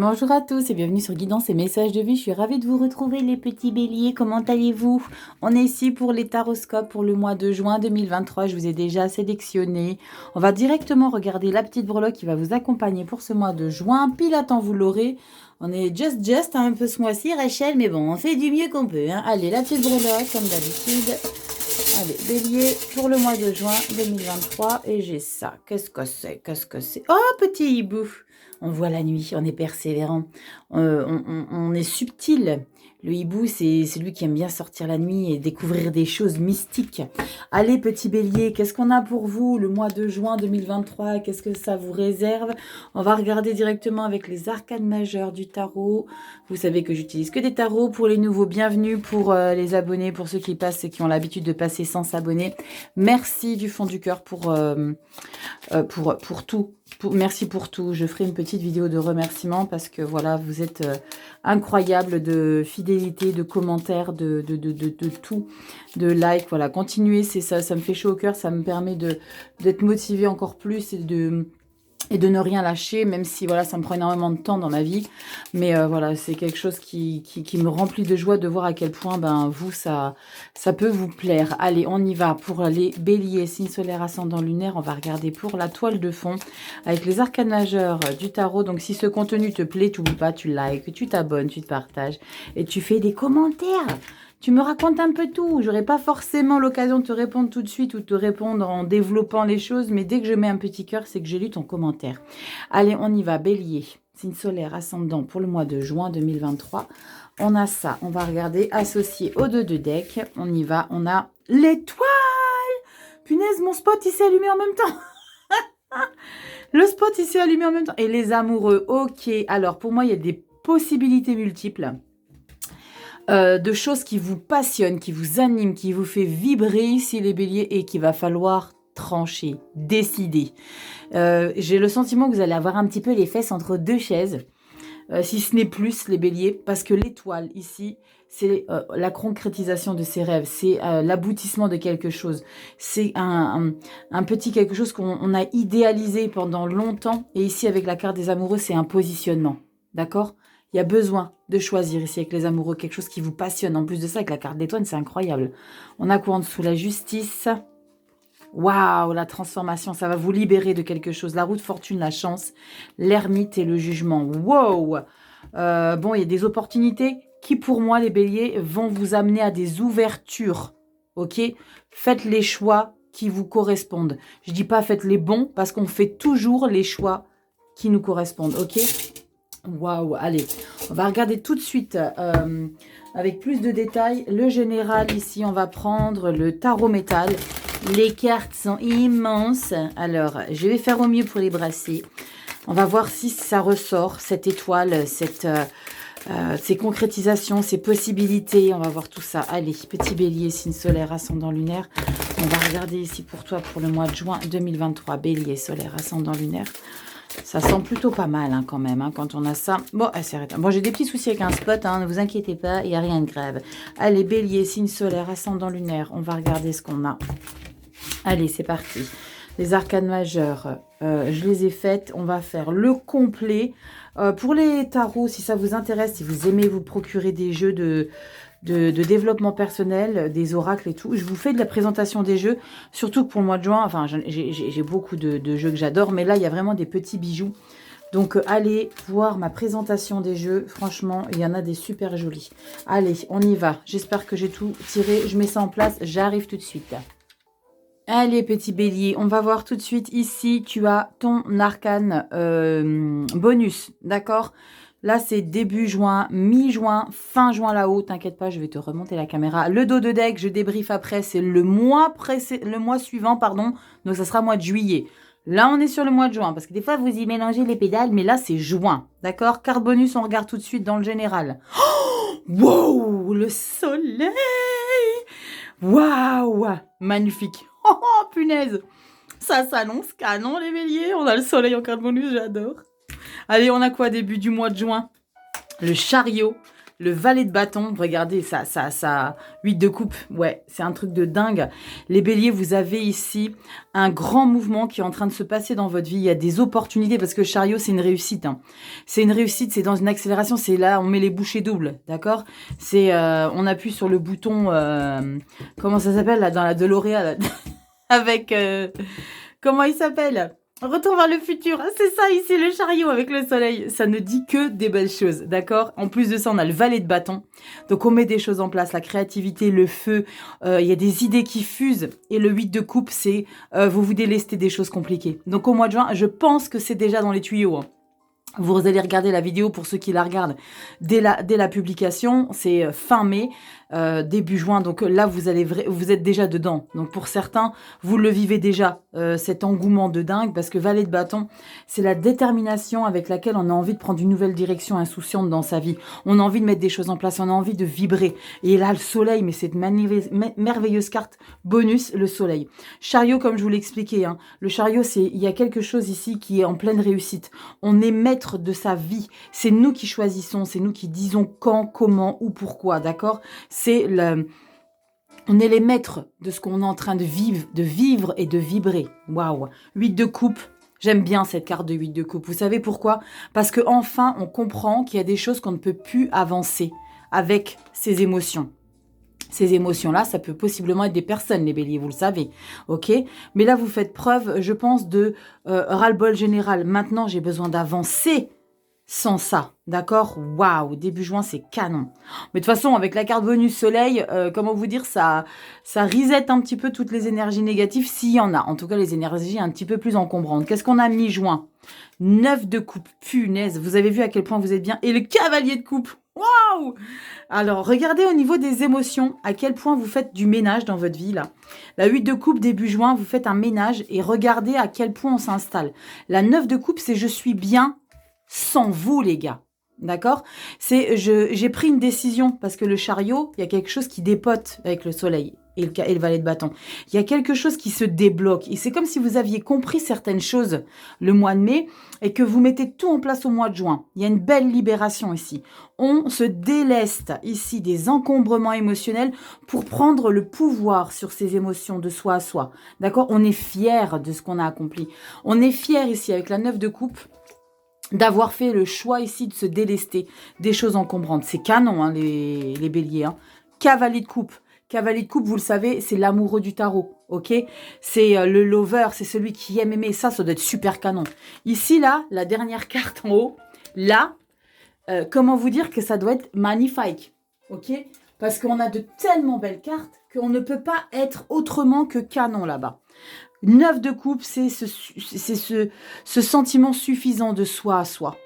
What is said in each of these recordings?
Bonjour à tous et bienvenue sur Guidance et Messages de Vie. Je suis ravie de vous retrouver les petits béliers. Comment allez-vous? On est ici pour les taroscopes pour le mois de juin 2023. Je vous ai déjà sélectionné. On va directement regarder la petite breloque qui va vous accompagner pour ce mois de juin. Pile à temps, vous l'aurez. On est just un peu ce mois-ci, Rachel, mais bon, on fait du mieux qu'on peut. Hein. Allez, la petite breloque, comme d'habitude. Allez, bélier pour le mois de juin 2023. Et j'ai ça. Qu'est-ce que c'est? Qu'est-ce que c'est? Oh, petit hibou! On voit la nuit, on est persévérant, on est subtil. Le hibou, c'est celui qui aime bien sortir la nuit et découvrir des choses mystiques. Allez, petit bélier, qu'est-ce qu'on a pour vous le mois de juin 2023? Qu'est-ce que ça vous réserve? On va regarder directement avec les arcanes majeures du tarot. Vous savez que j'utilise que des tarots pour les nouveaux. Bienvenue pour les abonnés, pour ceux qui passent et qui ont l'habitude de passer sans s'abonner. Merci du fond du cœur pour tout. Merci pour tout. Je ferai une petite vidéo de remerciement parce que voilà, vous êtes incroyable de fidélité, de commentaires, de tout, de likes. Voilà, continuez, c'est ça, ça me fait chaud au cœur, ça me permet d'être motivée encore plus et de ne rien lâcher, même si voilà, ça me prend énormément de temps dans ma vie. Mais voilà, c'est quelque chose qui me remplit de joie de voir à quel point vous, ça peut vous plaire. Allez, on y va pour les béliers, signe solaire, ascendant lunaire. On va regarder pour la toile de fond avec les arcanes majeures du tarot. Donc si ce contenu te plaît, tu n'oublies pas, tu likes, tu t'abonnes, tu te partages et tu fais des commentaires. Tu me racontes un peu tout. J'aurai pas forcément l'occasion de te répondre tout de suite ou de te répondre en développant les choses, mais dès que je mets un petit cœur, c'est que j'ai lu ton commentaire. Allez, on y va. Bélier, signe solaire ascendant pour le mois de juin 2023. On a ça. On va regarder associé aux deux de deck. On y va. On a l'étoile. Punaise, mon spot, il s'est allumé en même temps. Le spot, il s'est allumé en même temps. Et les amoureux, ok. Alors, pour moi, il y a des possibilités multiples. De choses qui vous passionnent, qui vous animent, qui vous fait vibrer ici les béliers et qu'il va falloir trancher, décider. J'ai le sentiment que vous allez avoir un petit peu les fesses entre deux chaises, si ce n'est plus les béliers, parce que l'étoile ici, c'est la concrétisation de ses rêves, c'est l'aboutissement de quelque chose, c'est un petit quelque chose qu'on a idéalisé pendant longtemps, et ici avec la carte des amoureux, c'est un positionnement, d'accord ? Il y a besoin de choisir ici avec les amoureux quelque chose qui vous passionne. En plus de ça, avec la carte d'étoile, c'est incroyable. On a quoi en dessous? La justice. Waouh, la transformation, ça va vous libérer de quelque chose. La roue de fortune, la chance, l'ermite et le jugement. Wow. Bon, il y a des opportunités qui, pour moi, les béliers, vont vous amener à des ouvertures. Ok? Faites les choix qui vous correspondent. Je dis pas faites les bons parce qu'on fait toujours les choix qui nous correspondent. Ok? Waouh, allez, on va regarder tout de suite avec plus de détails. Le général, ici, on va prendre le tarot métal. Les cartes sont immenses. Alors, je vais faire au mieux pour les brasser. On va voir si ça ressort, cette étoile, ces concrétisations, ces possibilités. On va voir tout ça. Allez, petit bélier, signe solaire, ascendant lunaire. On va regarder ici pour toi pour le mois de juin 2023. Bélier, solaire, ascendant lunaire. Ça sent plutôt pas mal quand même, quand on a ça. Bon, c'est arrête. Bon, j'ai des petits soucis avec un spot, ne vous inquiétez pas, il n'y a rien de grave. Allez, bélier, signe solaire, ascendant lunaire, on va regarder ce qu'on a. Allez, c'est parti. Les arcanes majeures, je les ai faites. On va faire le complet. Pour les tarots, si ça vous intéresse, si vous aimez vous procurer des jeux de développement personnel, des oracles et tout. Je vous fais de la présentation des jeux, surtout que pour le mois de juin, enfin, j'ai beaucoup de jeux que j'adore, mais là, il y a vraiment des petits bijoux. Donc, allez voir ma présentation des jeux. Franchement, il y en a des super jolis. Allez, on y va. J'espère que j'ai tout tiré. Je mets ça en place. J'arrive tout de suite. Allez, petit bélier, on va voir tout de suite ici. Tu as ton arcane bonus, d'accord ? Là, c'est début juin, mi-juin, fin juin là-haut. T'inquiète pas, je vais te remonter la caméra. Le dos de deck, je débriefe après. C'est le mois suivant, pardon. Donc, ça sera mois de juillet. Là, on est sur le mois de juin. Parce que des fois, vous y mélangez les pédales. Mais là, c'est juin. D'accord? Carte bonus, on regarde tout de suite dans le général. Oh, wow! Le soleil! Waouh! Magnifique! Oh, punaise! Ça s'annonce canon, les béliers. On a le soleil en carte bonus, j'adore. Allez, on a quoi début du mois de juin? Le chariot. Le valet de bâton, regardez, ça, 8 de coupe, ouais, c'est un truc de dingue. Les béliers, vous avez ici un grand mouvement qui est en train de se passer dans votre vie. Il y a des opportunités, parce que chariot, c'est une réussite. Hein. C'est une réussite, c'est dans une accélération, c'est là, on met les bouchées doubles, d'accord. C'est, on appuie sur le bouton, comment ça s'appelle, là, dans la DeLorean, avec, comment il s'appelle? Retour vers le futur, c'est ça ici le chariot avec le soleil, ça ne dit que des belles choses, d'accord. En plus de ça, on a le valet de bâton, donc on met des choses en place, la créativité, le feu, il y a des idées qui fusent, et le 8 de coupe, c'est vous vous délestez des choses compliquées. Donc au mois de juin, je pense que c'est déjà dans les tuyaux, hein. Vous allez regarder la vidéo pour ceux qui la regardent dès la publication, c'est fin mai, début juin, donc là vous êtes déjà dedans. Donc pour certains, vous le vivez déjà, cet engouement de dingue, parce que valet de bâton, c'est la détermination avec laquelle on a envie de prendre une nouvelle direction insouciante dans sa vie. On a envie de mettre des choses en place, on a envie de vibrer. Et là, le soleil, mais c'est une merveilleuse carte bonus, le soleil. Chariot, comme je vous l'ai expliqué, hein, le chariot, il y a quelque chose ici qui est en pleine réussite. On est maître de sa vie. C'est nous qui choisissons, c'est nous qui disons quand, comment ou pourquoi, d'accord? On est les maîtres de ce qu'on est en train de vivre et de vibrer. Waouh! 8 de coupe. J'aime bien cette carte de 8 de coupe. Vous savez pourquoi? Parce que enfin, on comprend qu'il y a des choses qu'on ne peut plus avancer avec ses émotions. Ces émotions-là, ça peut possiblement être des personnes, les béliers, vous le savez, ok? Mais là, vous faites preuve, je pense, de ras-le-bol général. Maintenant, j'ai besoin d'avancer sans ça, d'accord? Waouh, début juin, c'est canon. Mais de toute façon, avec la carte bonus soleil, comment vous dire, ça reset un petit peu toutes les énergies négatives, s'il y en a. En tout cas, les énergies un petit peu plus encombrantes. Qu'est-ce qu'on a mi-juin? 9 de coupe, punaise. Vous avez vu à quel point vous êtes bien. Et le cavalier de coupe, waouh! Alors, regardez au niveau des émotions, à quel point vous faites du ménage dans votre vie, là. La 8 de coupe, début juin, vous faites un ménage et regardez à quel point on s'installe. La 9 de coupe, c'est je suis bien sans vous, les gars. D'accord? J'ai pris une décision parce que le chariot, il y a quelque chose qui dépote avec le soleil et le valet de bâton. Il y a quelque chose qui se débloque. Et c'est comme si vous aviez compris certaines choses le mois de mai et que vous mettez tout en place au mois de juin. Il y a une belle libération ici. On se déleste ici des encombrements émotionnels pour prendre le pouvoir sur ces émotions de soi à soi. D'accord? On est fier de ce qu'on a accompli. On est fier ici avec la 9 de coupe d'avoir fait le choix ici de se délester des choses encombrantes. C'est canon, hein, les béliers. Hein. Cavalier de coupe. Cavalier de coupe, vous le savez, c'est l'amoureux du tarot, ok? C'est le lover, c'est celui qui aime aimer. Ça doit être super canon. Ici, là, la dernière carte en haut, là, comment vous dire que ça doit être magnifique, ok? Parce qu'on a de tellement belles cartes qu'on ne peut pas être autrement que canon là-bas. 9 de coupe, c'est ce sentiment suffisant de soi à soi.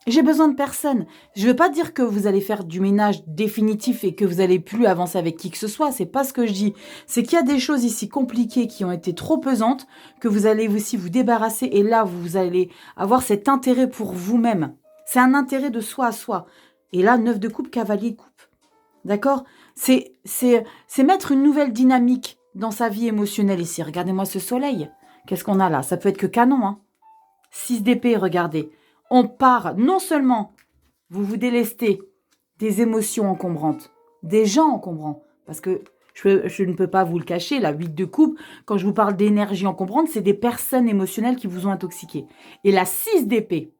J'ai besoin de personne. Je ne veux pas dire que vous allez faire du ménage définitif et que vous n'allez plus avancer avec qui que ce soit. C'est pas ce que je dis. C'est qu'il y a des choses ici compliquées qui ont été trop pesantes que vous allez aussi vous débarrasser. Et là, vous allez avoir cet intérêt pour vous-même. C'est un intérêt de soi à soi. Et là, 9 de coupe, cavalier de coupe. D'accord? C'est mettre une nouvelle dynamique dans sa vie émotionnelle ici. Regardez-moi ce soleil. Qu'est-ce qu'on a là? Ça peut être que canon. Hein. 6 d'épée, regardez. On part, non seulement vous vous délestez des émotions encombrantes, des gens encombrants, parce que je ne peux pas vous le cacher, la 8 de coupe, quand je vous parle d'énergie encombrante, c'est des personnes émotionnelles qui vous ont intoxiqué. Et la 6 d'épée,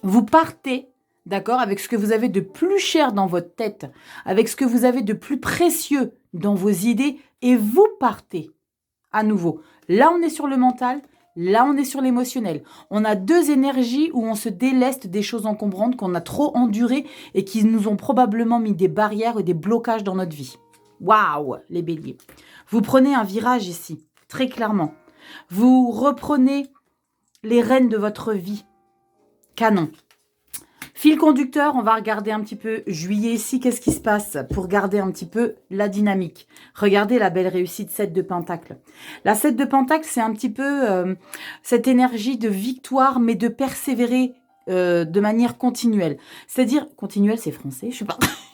vous partez, d'accord, avec ce que vous avez de plus cher dans votre tête, avec ce que vous avez de plus précieux dans vos idées, et vous partez à nouveau. Là, on est sur le mental. Là, on est sur l'émotionnel. On a deux énergies où on se déleste des choses encombrantes qu'on a trop endurées et qui nous ont probablement mis des barrières et des blocages dans notre vie. Waouh, les béliers. Vous prenez un virage ici, très clairement. Vous reprenez les rênes de votre vie. Canon. Fil conducteur, on va regarder un petit peu juillet ici, qu'est-ce qui se passe pour garder un petit peu la dynamique. Regardez la belle réussite 7 de Pentacle. La 7 de Pentacle, c'est un petit peu cette énergie de victoire, mais de persévérer de manière continuelle. C'est-à-dire, continuelle, c'est français, je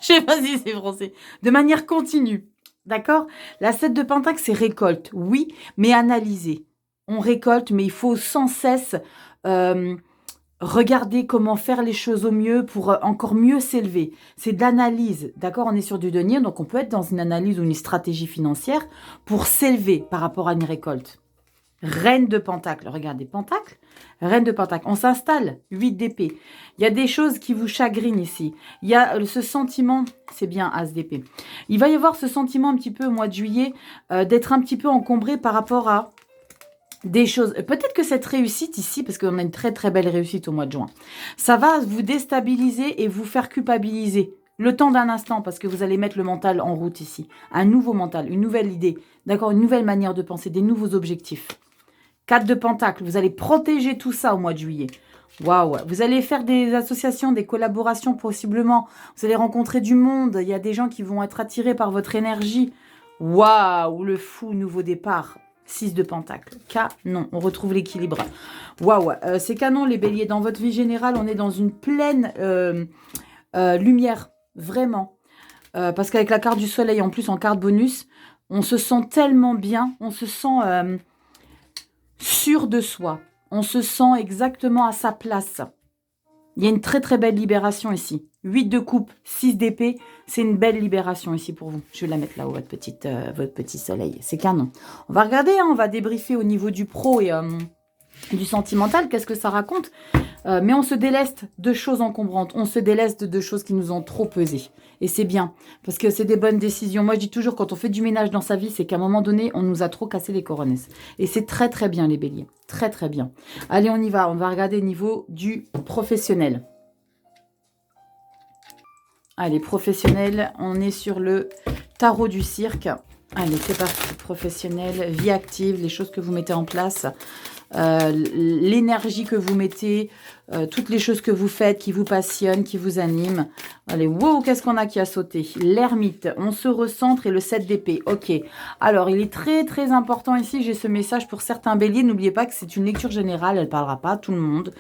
sais pas si c'est français. De manière continue, d'accord? La 7 de Pentacle, c'est récolte, oui, mais analyser. On récolte, mais il faut sans cesse Regardez comment faire les choses au mieux pour encore mieux s'élever. C'est de l'analyse, d'accord? On est sur du denier, donc on peut être dans une analyse ou une stratégie financière pour s'élever par rapport à une récolte. Reine de Pentacle, regardez, Pentacle, Reine de Pentacle. On s'installe, 8 d'épée. Il y a des choses qui vous chagrinent ici. Il y a ce sentiment, c'est bien As d'épée. Il va y avoir ce sentiment un petit peu au mois de juillet d'être un petit peu encombré par rapport à des choses. Peut-être que cette réussite ici, parce qu'on a une très très belle réussite au mois de juin, ça va vous déstabiliser et vous faire culpabiliser. Le temps d'un instant, parce que vous allez mettre le mental en route ici. Un nouveau mental, une nouvelle idée, d'accord, une nouvelle manière de penser, des nouveaux objectifs. 4 de Pentacle, vous allez protéger tout ça au mois de juillet. Waouh, vous allez faire des associations, des collaborations possiblement. Vous allez rencontrer du monde. Il y a des gens qui vont être attirés par votre énergie. Waouh, le fou nouveau départ. 6 de Pentacle. Canon, on retrouve l'équilibre. Waouh, c'est canon les béliers. Dans votre vie générale, on est dans une pleine lumière. Vraiment. Parce qu'avec la carte du soleil, en plus en carte bonus, on se sent tellement bien. On se sent... sûr de soi. On se sent exactement à sa place. Il y a une très très belle libération ici. 8 de coupe, 6 d'épée. C'est une belle libération ici pour vous. Je vais la mettre là-haut, votre petit soleil. C'est canon. On va regarder, hein, on va débriefer au niveau du pro et du sentimental. Qu'est-ce que ça raconte? Mais on se déleste de choses encombrantes. On se déleste de choses qui nous ont trop pesé. Et c'est bien, parce que c'est des bonnes décisions. Moi, je dis toujours, quand on fait du ménage dans sa vie, c'est qu'à un moment donné, on nous a trop cassé les couronnes. Et c'est très, très bien, les béliers. Très, très bien. Allez, on y va. On va regarder au niveau du professionnel. Allez, professionnel, on est sur le tarot du cirque. Allez, c'est parti. Professionnel, vie active, les choses que vous mettez en place. L'énergie que vous mettez, toutes les choses que vous faites, qui vous passionnent, qui vous animent. Allez, wow, qu'est-ce qu'on a qui a sauté? L'ermite, on se recentre et le 7 d'épée. Ok, alors il est très très important ici, j'ai ce message pour certains béliers, n'oubliez pas que c'est une lecture générale, elle ne parlera pas à tout le monde.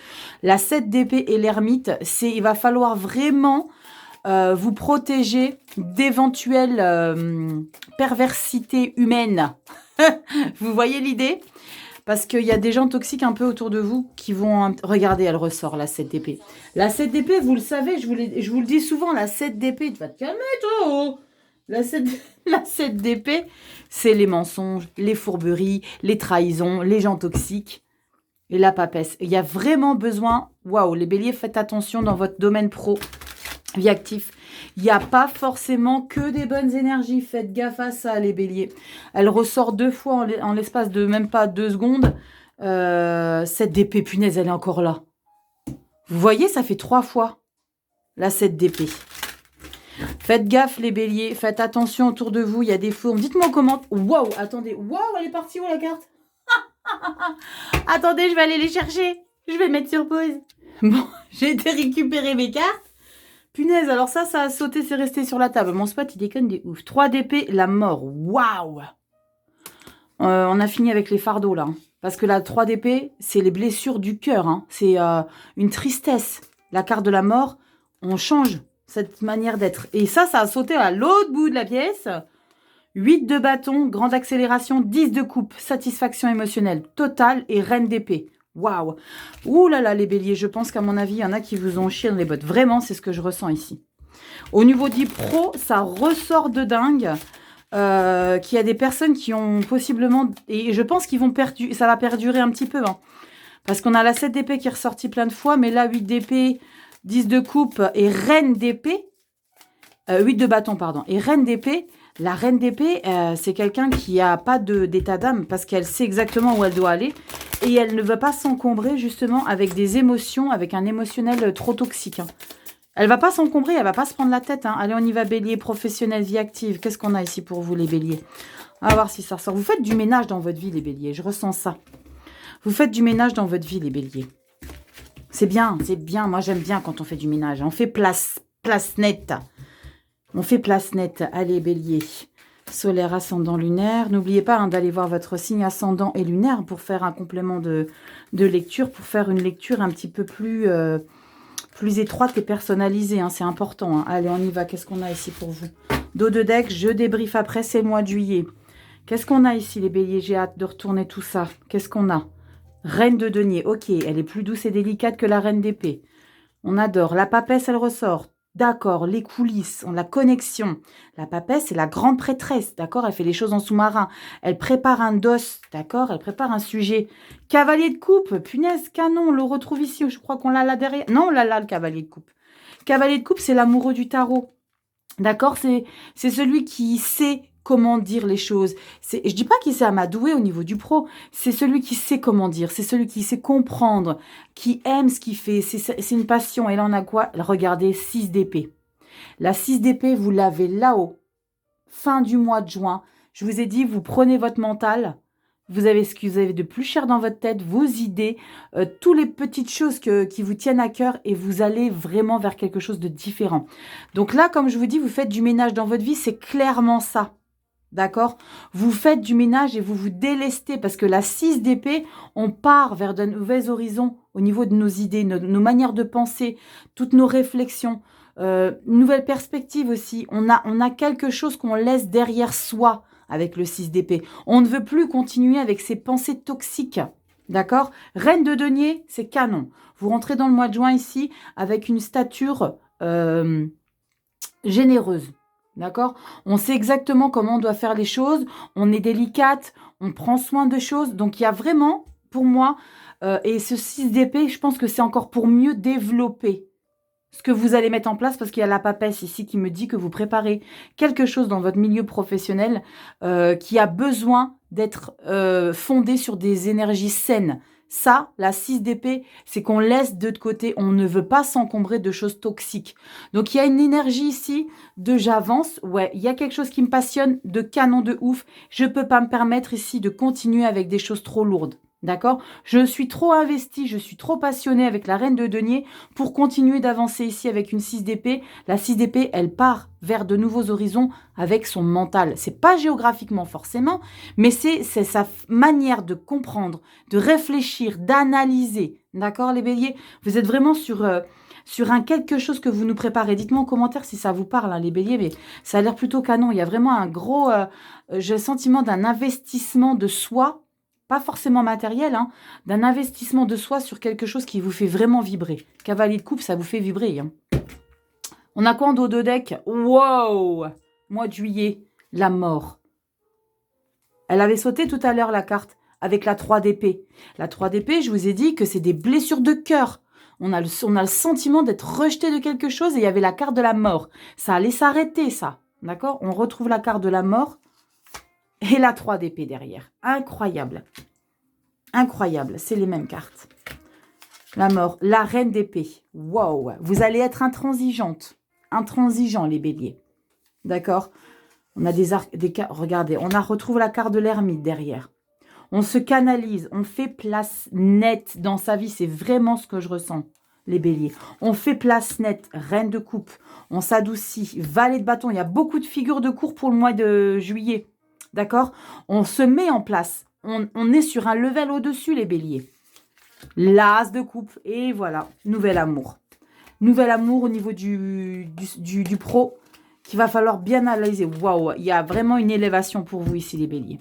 La 7 d'épée et l'ermite, il va falloir vraiment vous protéger d'éventuelles perversités humaines. Vous voyez l'idée? Parce qu'il y a des gens toxiques un peu autour de vous qui vont... Regardez, elle ressort, la 7 d'épée. La 7 d'épée, vous le savez, je vous le dis souvent, la 7 d'épée, tu vas te calmer, toi, oh. La 7 d'épée, c'est les mensonges, les fourberies, les trahisons, les gens toxiques et la papesse. Il y a vraiment besoin... Waouh, les béliers, faites attention dans votre domaine pro, vie active. Il n'y a pas forcément que des bonnes énergies. Faites gaffe à ça, les béliers. Elle ressort 2 fois en l'espace de même pas 2 secondes. Cette d'épée, punaise, elle est encore là. Vous voyez, ça fait 3 fois. La 7 d'épée. Faites gaffe, les béliers. Faites attention autour de vous. Il y a des fourmes. Dites-moi comment... Waouh, attendez. Waouh, elle est partie où, la carte? Attendez, je vais aller les chercher. Je vais mettre sur pause. Bon, j'ai été récupérer mes cartes. Punaise, alors ça a sauté, c'est resté sur la table. Mon spot, il déconne des ouf. 3 d'épée, la mort. Waouh. On a fini avec les fardeaux, là. Parce que la 3 d'épée, c'est les blessures du cœur. Hein. C'est une tristesse. La carte de la mort, on change cette manière d'être. Et ça a sauté à l'autre bout de la pièce. 8 de bâton, grande accélération, 10 de coupe, satisfaction émotionnelle totale et reine d'épée. Waouh! Ouh là là, les béliers, je pense qu'à mon avis, il y en a qui vous ont chié dans les bottes. Vraiment, c'est ce que je ressens ici. Au niveau du pro, ça ressort de dingue. Qu'il y a des personnes qui ont possiblement... Et je pense qu'ils vont ça va perdurer un petit peu. Hein, parce qu'on a la 7 d'épée qui est ressortie plein de fois. Mais là, 8 d'épée, 10 de coupe et reine d'épée. 8 de bâton, pardon. Et reine d'épée... La reine d'épée, c'est quelqu'un qui n'a pas d'état d'âme parce qu'elle sait exactement où elle doit aller et elle ne va pas s'encombrer justement avec des émotions, avec un émotionnel trop toxique. Hein. Elle ne va pas s'encombrer, elle ne va pas se prendre la tête. Hein. Allez, on y va, bélier, professionnel, vie active. Qu'est-ce qu'on a ici pour vous, les béliers? On va voir si ça ressort. Vous faites du ménage dans votre vie, les béliers. Je ressens ça. Vous faites du ménage dans votre vie, les béliers. C'est bien, c'est bien. Moi, j'aime bien quand on fait du ménage. On fait place nette. On fait place nette. Allez, bélier. Solaire, ascendant, lunaire. N'oubliez pas hein, d'aller voir votre signe ascendant et lunaire pour faire un complément de lecture, pour faire une lecture un petit peu plus étroite et personnalisée. Hein, c'est important. Hein. Allez, on y va. Qu'est-ce qu'on a ici pour vous? Dos de deck, je débrief après, c'est le mois de juillet. Qu'est-ce qu'on a ici, les béliers? J'ai hâte de retourner tout ça. Qu'est-ce qu'on a? Reine de denier. Ok, elle est plus douce et délicate que la reine d'épée. On adore. La papesse, elle ressort. D'accord, les coulisses, la connexion. La papesse, c'est la grande prêtresse, d'accord? Elle fait les choses en sous-marin. Elle prépare un dos, d'accord? Elle prépare un sujet. Cavalier de coupe, punaise, canon, on le retrouve ici. Je crois qu'on l'a là derrière. Non, on l'a là, le cavalier de coupe. Cavalier de coupe, c'est l'amoureux du tarot. D'accord? C'est celui qui sait comment dire les choses. Je dis pas qu'il sait amadouer au niveau du pro. C'est celui qui sait comment dire. C'est celui qui sait comprendre, qui aime ce qu'il fait. C'est une passion. Et là, on a quoi? Regardez, 6 d'épée. La 6 d'épée, vous l'avez là-haut. Fin du mois de juin. Je vous ai dit, vous prenez votre mental. Vous avez ce que vous avez de plus cher dans votre tête, vos idées, toutes les petites choses qui vous tiennent à cœur et vous allez vraiment vers quelque chose de différent. Donc là, comme je vous dis, vous faites du ménage dans votre vie, c'est clairement ça. D'accord? Vous faites du ménage et vous vous délestez parce que la 6 d'épée, on part vers de nouveaux horizons au niveau de nos idées, nos manières de penser, toutes nos réflexions, nouvelles perspectives aussi. On a quelque chose qu'on laisse derrière soi avec le 6 d'épée. On ne veut plus continuer avec ces pensées toxiques. D'accord? Reine de denier, c'est canon. Vous rentrez dans le mois de juin ici avec une stature généreuse. D'accord? On sait exactement comment on doit faire les choses. On est délicate. On prend soin de choses. Donc, il y a vraiment, pour moi, et ce 6 d'épée, je pense que c'est encore pour mieux développer ce que vous allez mettre en place, parce qu'il y a la papesse ici qui me dit que vous préparez quelque chose dans votre milieu professionnel qui a besoin d'être fondé sur des énergies saines. Ça, la 6 d'épée, c'est qu'on laisse de côté, on ne veut pas s'encombrer de choses toxiques. Donc, il y a une énergie ici de j'avance, ouais, il y a quelque chose qui me passionne, de canon de ouf. Je ne peux pas me permettre ici de continuer avec des choses trop lourdes. D'accord? Je suis trop investie, je suis trop passionnée avec la reine de denier pour continuer d'avancer ici avec une 6 d'épée. La 6 d'épée, elle part vers de nouveaux horizons avec son mental. C'est pas géographiquement forcément, mais c'est sa manière de comprendre, de réfléchir, d'analyser. D'accord, les béliers? Vous êtes vraiment sur un quelque chose que vous nous préparez. Dites-moi en commentaire si ça vous parle, hein, les béliers, mais ça a l'air plutôt canon. Il y a vraiment un gros j'ai le sentiment d'un investissement de soi, pas forcément matériel, hein, d'un investissement de soi sur quelque chose qui vous fait vraiment vibrer. Cavalier de coupe, ça vous fait vibrer. Hein. On a quoi en dos de deck? Wow! Mois de juillet, la mort. Elle avait sauté tout à l'heure la carte avec la 3 d'épée. La 3 d'épée, je vous ai dit que c'est des blessures de cœur. On a le sentiment d'être rejeté de quelque chose et il y avait la carte de la mort. Ça allait s'arrêter, ça. D'accord? On retrouve la carte de la mort. Et la 3 d'épée derrière. Incroyable. Incroyable. C'est les mêmes cartes. La mort. La reine d'épée. Wow. Vous allez être intransigeante. Intransigeant, les béliers. D'accord? On a des cartes. Regardez, on retrouve la carte de l'ermite derrière. On se canalise. On fait place nette dans sa vie. C'est vraiment ce que je ressens, les béliers. On fait place nette. Reine de coupe. On s'adoucit. Valet de bâton. Il y a beaucoup de figures de cour pour le mois de juillet. D'accord? On se met en place. On est sur un level au-dessus, les béliers. L'as de coupe. Et voilà. Nouvel amour. Nouvel amour au niveau du pro qu'il va falloir bien analyser. Waouh. Il y a vraiment une élévation pour vous ici, les béliers.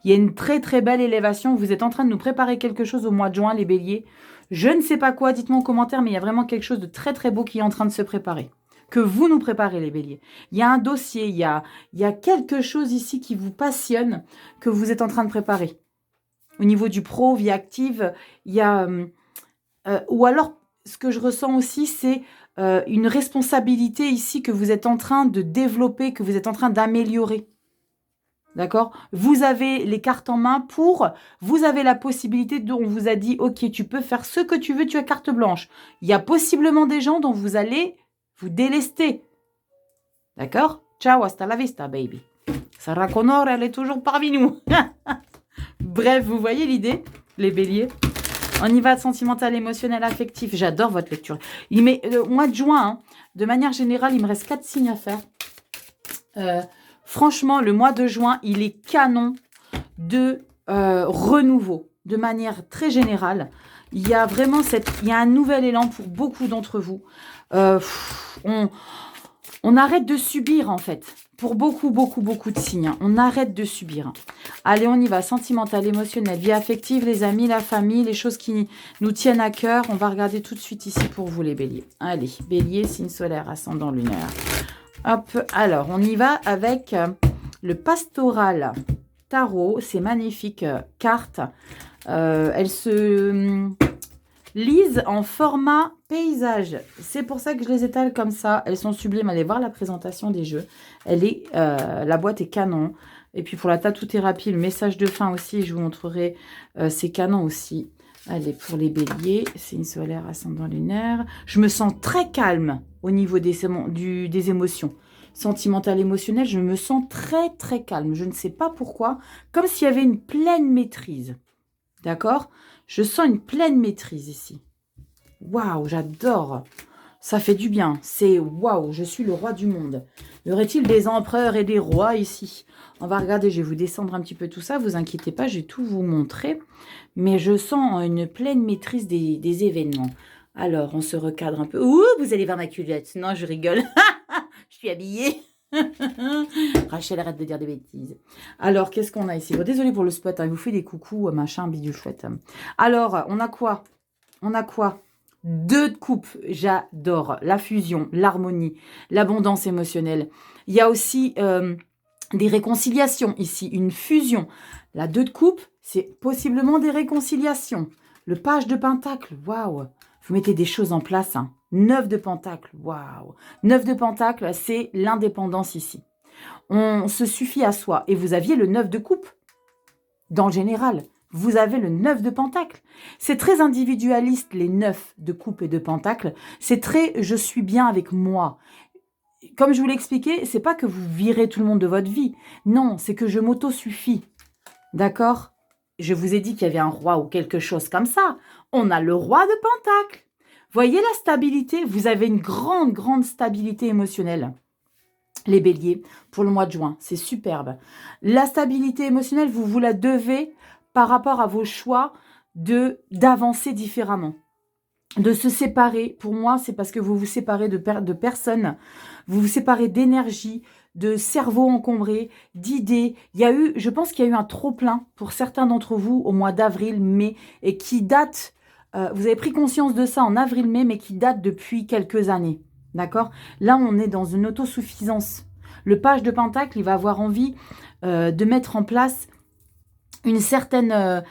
Il y a une très, très belle élévation. Vous êtes en train de nous préparer quelque chose au mois de juin, les béliers. Je ne sais pas quoi. Dites-moi en commentaire, mais il y a vraiment quelque chose de très, très beau qui est en train de se préparer. Que vous nous préparez, les béliers. Il y a un dossier, il y a quelque chose ici qui vous passionne, que vous êtes en train de préparer. Au niveau du pro, vie active, il y a... ou alors, ce que je ressens aussi, c'est une responsabilité ici que vous êtes en train de développer, que vous êtes en train d'améliorer. D'accord? Vous avez les cartes en main vous avez la possibilité dont on vous a dit, ok, tu peux faire ce que tu veux, tu as carte blanche. Il y a possiblement des gens dont vous allez vous délester. D'accord? Ciao, hasta la vista, baby. Sarah Connor, elle est toujours parmi nous. Bref, vous voyez l'idée, les béliers? On y va de sentimental, émotionnel, affectif. J'adore votre lecture. Le mois de juin, hein, de manière générale, il me reste 4 signes à faire. Franchement, le mois de juin, il est canon de renouveau. De manière très générale. Il y a vraiment un nouvel élan pour beaucoup d'entre vous. On arrête de subir, en fait. Pour beaucoup, beaucoup, beaucoup de signes. Hein. On arrête de subir. Allez, on y va. Sentimental, émotionnel, vie affective, les amis, la famille, les choses qui nous tiennent à cœur. On va regarder tout de suite ici pour vous, les béliers. Allez, bélier, signe solaire, ascendant lunaire. Hop, alors, on y va avec le pastoral tarot. C'est magnifique carte. Elle se lise en format paysage. C'est pour ça que je les étale comme ça. Elles sont sublimes. Allez voir la présentation des jeux. La boîte est canon. Et puis pour la tatouthérapie, le message de fin aussi. Je vous montrerai ces canons aussi. Allez, pour les béliers, signe solaire, ascendant lunaire. Je me sens très calme au niveau des émotions. Sentimental, émotionnel, je me sens très très calme. Je ne sais pas pourquoi. Comme s'il y avait une pleine maîtrise. D'accord ? Je sens une pleine maîtrise ici. Waouh, j'adore. Ça fait du bien. C'est waouh, je suis le roi du monde. Y aurait-il des empereurs et des rois ici? On va regarder, je vais vous descendre un petit peu tout ça. Vous inquiétez pas, je vais tout vous montrer. Mais je sens une pleine maîtrise des événements. Alors, on se recadre un peu. Ouh, vous allez voir ma culotte. Non, je rigole. Je suis habillée. Rachel, arrête de dire des bêtises. Alors, qu'est-ce qu'on a ici? Bon, désolé pour le spot, hein, il vous fait des coucous, machin, bidule chouette. Alors, on a quoi? On a quoi? 2 de coupe, j'adore. La fusion, l'harmonie, l'abondance émotionnelle. Il y a aussi des réconciliations ici, une fusion. La 2 de coupe, c'est possiblement des réconciliations. Le page de pentacle, waouh. Vous mettez des choses en place, hein. 9 de pentacle, waouh. 9 de pentacle, c'est l'indépendance ici. On se suffit à soi. Et vous aviez le 9 de coupe. Dans le général, vous avez le 9 de pentacle. C'est très individualiste, les 9 de coupe et de pentacle. C'est très, je suis bien avec moi. Comme je vous l'ai expliqué, c'est pas que vous virez tout le monde de votre vie. Non, c'est que je m'auto-suffis. D'accord? Je vous ai dit qu'il y avait un roi ou quelque chose comme ça. On a le roi de pentacle. Voyez la stabilité? Vous avez une grande, grande stabilité émotionnelle. Les béliers, pour le mois de juin, c'est superbe. La stabilité émotionnelle, vous la devez par rapport à vos choix d'avancer différemment. De se séparer, pour moi, c'est parce que vous vous séparez de personnes, vous vous séparez d'énergie, de cerveau encombré, d'idées. Je pense qu'il y a eu un trop-plein pour certains d'entre vous au mois d'avril, mai, et qui date, vous avez pris conscience de ça en avril-mai, mais qui date depuis quelques années. D'accord? Là, on est dans une autosuffisance. Le page de pentacle, il va avoir envie de mettre en place une certaine...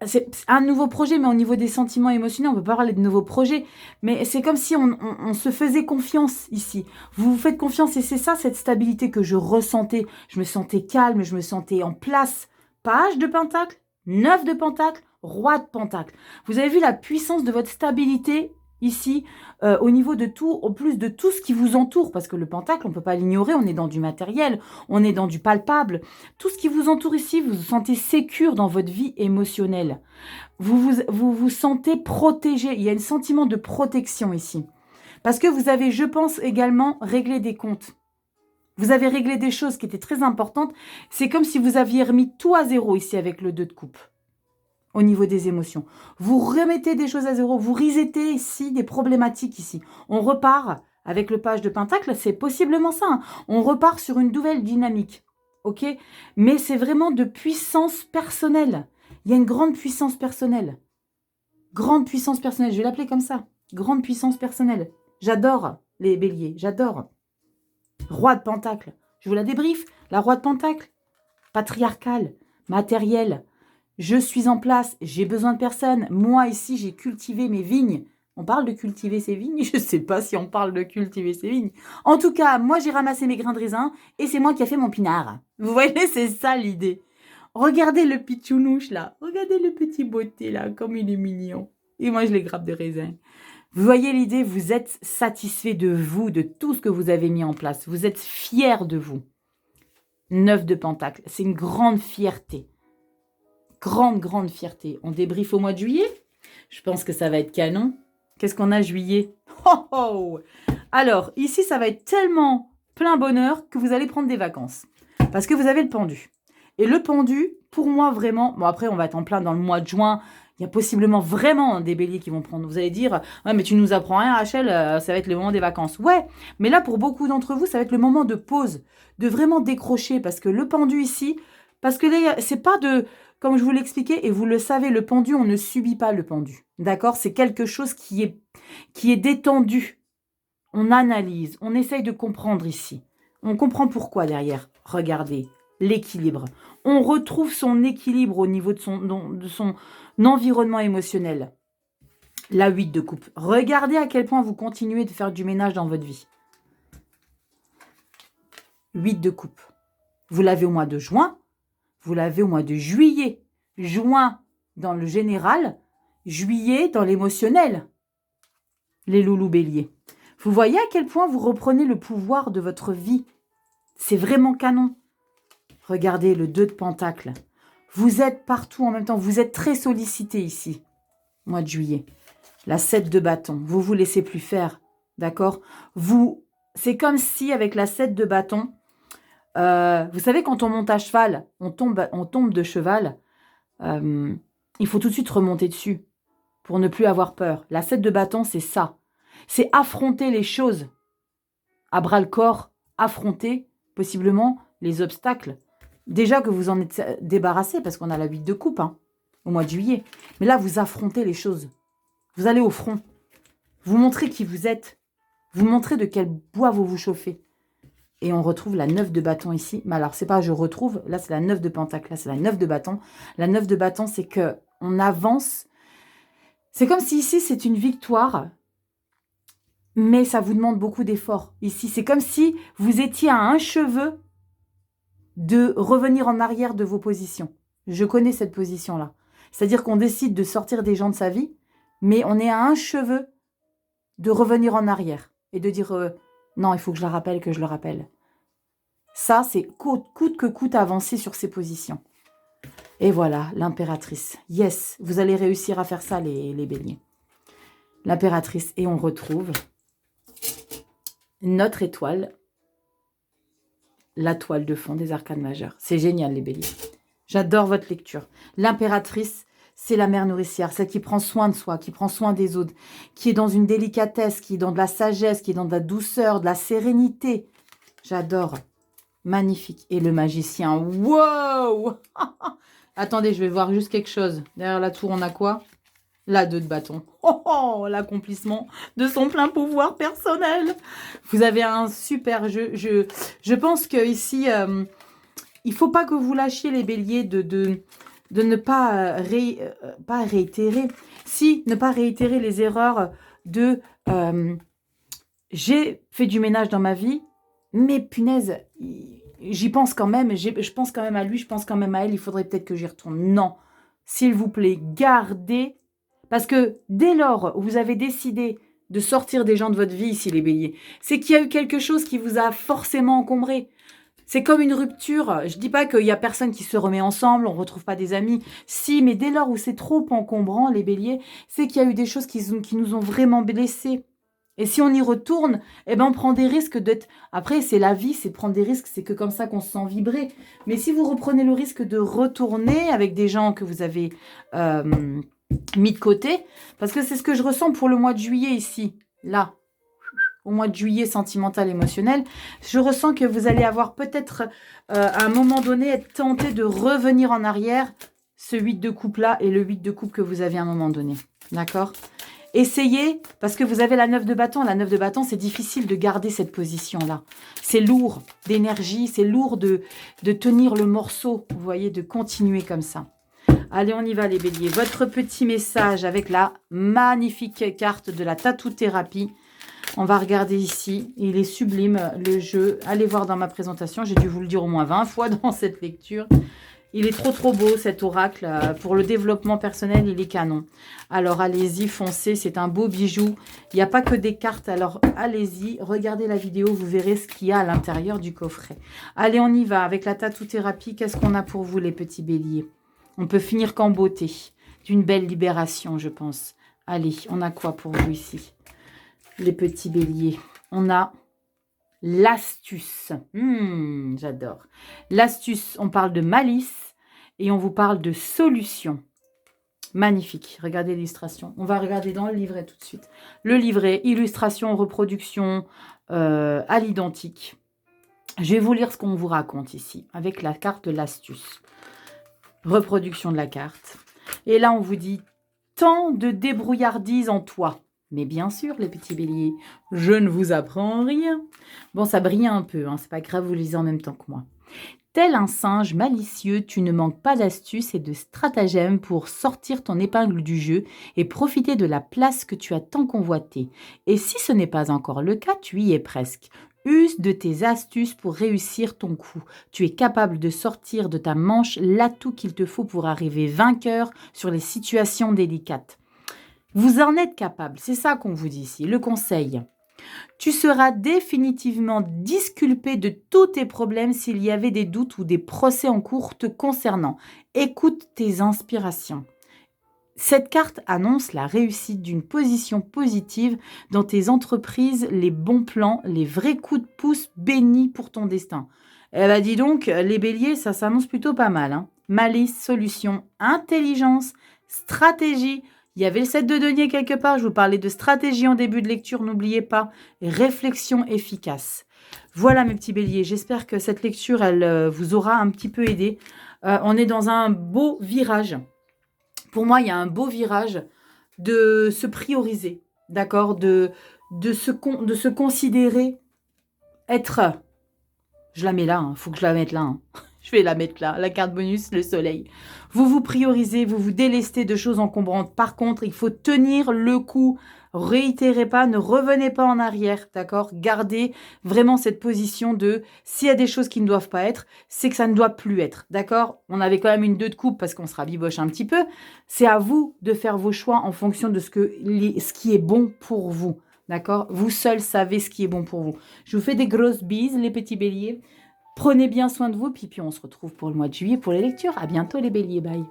c'est un nouveau projet, mais au niveau des sentiments émotionnels, on ne peut pas parler de nouveaux projets. Mais c'est comme si on se faisait confiance ici. Vous vous faites confiance et c'est ça, cette stabilité que je ressentais. Je me sentais calme, je me sentais en place. Page de pentacle, 9 de pentacle, roi de pentacle. Vous avez vu la puissance de votre stabilité ici, au niveau de tout, au plus de tout ce qui vous entoure, parce que le pentacle, on ne peut pas l'ignorer, on est dans du matériel, on est dans du palpable. Tout ce qui vous entoure ici, vous vous sentez sécure dans votre vie émotionnelle. Vous vous sentez protégé, il y a un sentiment de protection ici. Parce que vous avez, je pense, également réglé des comptes. Vous avez réglé des choses qui étaient très importantes. C'est comme si vous aviez remis tout à zéro ici avec le 2 de coupe. Au niveau des émotions. Vous remettez des choses à zéro, vous resettez ici des problématiques ici. On repart avec le page de pentacle, c'est possiblement ça. Hein. On repart sur une nouvelle dynamique. Ok? Mais c'est vraiment de puissance personnelle. Il y a une grande puissance personnelle. Grande puissance personnelle, je vais l'appeler comme ça. Grande puissance personnelle. J'adore les béliers, j'adore. Roi de pentacle. Je vous la débriefe. La roi de pentacle. Patriarcale, matérielle. Je suis en place, j'ai besoin de personne. Moi, ici, j'ai cultivé mes vignes. On parle de cultiver ses vignes? Je ne sais pas si on parle de cultiver ses vignes. En tout cas, moi, j'ai ramassé mes grains de raisin et c'est moi qui ai fait mon pinard. Vous voyez, c'est ça l'idée. Regardez le pitchounouche, là. Regardez le petit beauté, là, comme il est mignon. Et moi, je les grappe de raisin. Vous voyez l'idée, vous êtes satisfait de vous, de tout ce que vous avez mis en place. Vous êtes fier de vous. 9 de pentacle, c'est une grande fierté. Grande, grande fierté. On débriefe au mois de juillet. Je pense que ça va être canon. Qu'est-ce qu'on a juillet? Oh, oh. Alors, ici, ça va être tellement plein bonheur que vous allez prendre des vacances. Parce que vous avez le pendu. Et le pendu, pour moi, vraiment... Bon, après, on va être en plein dans le mois de juin. Il y a possiblement vraiment des béliers qui vont prendre. Vous allez dire, ouais, mais tu nous apprends rien, Rachel, ça va être le moment des vacances. Ouais, mais là, pour beaucoup d'entre vous, ça va être le moment de pause, de vraiment décrocher, parce que le pendu ici, parce que là, c'est pas de, comme je vous l'expliquais, et vous le savez, le pendu, on ne subit pas le pendu. D'accord? C'est quelque chose qui est détendu. On analyse, on essaye de comprendre ici. On comprend pourquoi derrière. Regardez, l'équilibre. On retrouve son équilibre au niveau de son environnement émotionnel. La 8 de coupe. Regardez à quel point vous continuez de faire du ménage dans votre vie. 8 de coupe. Vous l'avez au mois de juin, vous l'avez au mois de juillet. Juin dans le général, juillet dans l'émotionnel. Les loulous béliers. Vous voyez à quel point vous reprenez le pouvoir de votre vie. C'est vraiment canon. Regardez le 2 de pentacle. Vous êtes partout en même temps. Vous êtes très sollicité ici. Mois de juillet. La 7 de bâton. Vous vous laissez plus faire. D'accord? C'est comme si avec la 7 de bâton, vous savez quand on monte à cheval, on tombe de cheval, il faut tout de suite remonter dessus pour ne plus avoir peur. La 7 de bâton, c'est ça. C'est affronter les choses à bras-le-corps, affronter possiblement les obstacles. Déjà que vous en êtes débarrassé parce qu'on a la 8 de coupe au mois de juillet. Mais là, vous affrontez les choses. Vous allez au front. Vous montrez qui vous êtes. Vous montrez de quel bois vous vous chauffez. Et on retrouve la 9 de bâton ici. Mais alors, c'est pas je retrouve. Là, c'est la 9 de pentacle. Là, c'est la 9 de bâton. La 9 de bâton, c'est que on avance. C'est comme si ici, c'est une victoire. Mais ça vous demande beaucoup d'efforts. Ici, c'est comme si vous étiez à un cheveu de revenir en arrière de vos positions. Je connais cette position-là. C'est-à-dire qu'on décide de sortir des gens de sa vie, mais on est à un cheveu de revenir en arrière et de dire non, il faut que je la rappelle, que je le rappelle. Ça, c'est coûte que coûte avancer sur ces positions. Et voilà, l'impératrice. Yes, vous allez réussir à faire ça, les béliers. L'impératrice. Et on retrouve notre étoile, la toile de fond des arcanes majeures. C'est génial, les béliers. J'adore votre lecture. L'impératrice, c'est la mère nourricière, celle qui prend soin de soi, qui prend soin des autres, qui est dans une délicatesse, qui est dans de la sagesse, qui est dans de la douceur, de la sérénité. J'adore. Magnifique. Et le magicien, wow. Attendez, je vais voir juste quelque chose. Derrière la tour, on a quoi? La 2 de bâton. Oh, l'accomplissement de son plein pouvoir personnel. Vous avez un super jeu. Je pense que ici, il faut pas que vous lâchiez les béliers de ne pas, pas réitérer. Si, ne pas réitérer les erreurs de j'ai fait du ménage dans ma vie, mais punaise, j'y pense quand même. Je pense quand même à lui, je pense quand même à elle. Il faudrait peut-être que j'y retourne. Non, s'il vous plaît, gardez. Parce que dès lors où vous avez décidé de sortir des gens de votre vie ici, les béliers, c'est qu'il y a eu quelque chose qui vous a forcément encombré. C'est comme une rupture. Je ne dis pas qu'il n'y a personne qui se remet ensemble, on ne retrouve pas des amis. Si, mais dès lors où c'est trop encombrant, les béliers, c'est qu'il y a eu des choses qui nous ont vraiment blessés. Et si on y retourne, eh ben on prend des risques d'être... Après, c'est la vie, c'est prendre des risques, c'est que comme ça qu'on se sent vibrer. Mais si vous reprenez le risque de retourner avec des gens que vous avez mis de côté, parce que c'est ce que je ressens pour le mois de juillet ici, là, au mois de juillet sentimental, émotionnel, je ressens que vous allez avoir peut-être, à un moment donné, être tenté de revenir en arrière, ce 8 de coupe-là et le 8 de coupe que vous avez à un moment donné. D'accord ? Essayez, parce que vous avez la 9 de bâton. La 9 de bâton, c'est difficile de garder cette position-là. C'est lourd d'énergie, c'est lourd de tenir le morceau, vous voyez, de continuer comme ça. Allez, on y va, les béliers. Votre petit message avec la magnifique carte de la tatou-thérapie. On va regarder ici. Il est sublime, le jeu. Allez voir dans ma présentation. J'ai dû vous le dire au moins 20 fois dans cette lecture. Il est trop beau, cet oracle. Pour le développement personnel, il est canon. Alors, allez-y, foncez. C'est un beau bijou. Il n'y a pas que des cartes. Alors, allez-y. Regardez la vidéo. Vous verrez ce qu'il y a à l'intérieur du coffret. Allez, on y va. Avec la tatou-thérapie, qu'est-ce qu'on a pour vous, les petits béliers? On peut finir qu'en beauté. D'une belle libération, je pense. Allez, on a quoi pour vous ici, les petits béliers? On a l'astuce. J'adore. L'astuce, on parle de malice et on vous parle de solution. Magnifique. Regardez l'illustration. On va regarder dans le livret tout de suite. Le livret, illustration, reproduction à l'identique. Je vais vous lire ce qu'on vous raconte ici, avec la carte de l'astuce. Reproduction de la carte. Et là, on vous dit, tant de débrouillardise en toi. Mais bien sûr, les petits béliers, je ne vous apprends rien. Bon, ça brille un peu, hein, c'est pas grave, vous lisez en même temps que moi. Tel un singe malicieux, tu ne manques pas d'astuces et de stratagèmes pour sortir ton épingle du jeu et profiter de la place que tu as tant convoitée. Et si ce n'est pas encore le cas, tu y es presque. Use de tes astuces pour réussir ton coup. Tu es capable de sortir de ta manche l'atout qu'il te faut pour arriver vainqueur sur les situations délicates. Vous en êtes capable, c'est ça qu'on vous dit ici, le conseil. Tu seras définitivement disculpé de tous tes problèmes s'il y avait des doutes ou des procès en cours te concernant. Écoute tes inspirations. Cette carte annonce la réussite d'une position positive dans tes entreprises, les bons plans, les vrais coups de pouce bénis pour ton destin. Eh bien, dis donc, les béliers, ça s'annonce plutôt pas mal. Hein. Malice, solution, intelligence, stratégie. Il y avait le 7 de denier quelque part, je vous parlais de stratégie en début de lecture, n'oubliez pas, réflexion efficace. Voilà mes petits béliers, j'espère que cette lecture, elle vous aura un petit peu aidé. On est dans un beau virage. Pour moi, il y a un beau virage de se prioriser, d'accord, de se considérer être... Je la mets là, il faut que je la mette là. Hein. Je vais la mettre là, la carte bonus, le soleil. Vous vous priorisez, vous vous délestez de choses encombrantes. Par contre, il faut tenir le coup. Réitérez pas, ne revenez pas en arrière, d'accord? Gardez vraiment cette position de s'il y a des choses qui ne doivent pas être, c'est que ça ne doit plus être, d'accord? On avait quand même une 2 de coupe parce qu'on se rabiboche un petit peu. C'est à vous de faire vos choix en fonction de ce qui est bon pour vous, d'accord? Vous seuls savez ce qui est bon pour vous. Je vous fais des grosses bises, les petits béliers. Prenez bien soin de vous, puis on se retrouve pour le mois de juillet pour les lectures. À bientôt les béliers, bye.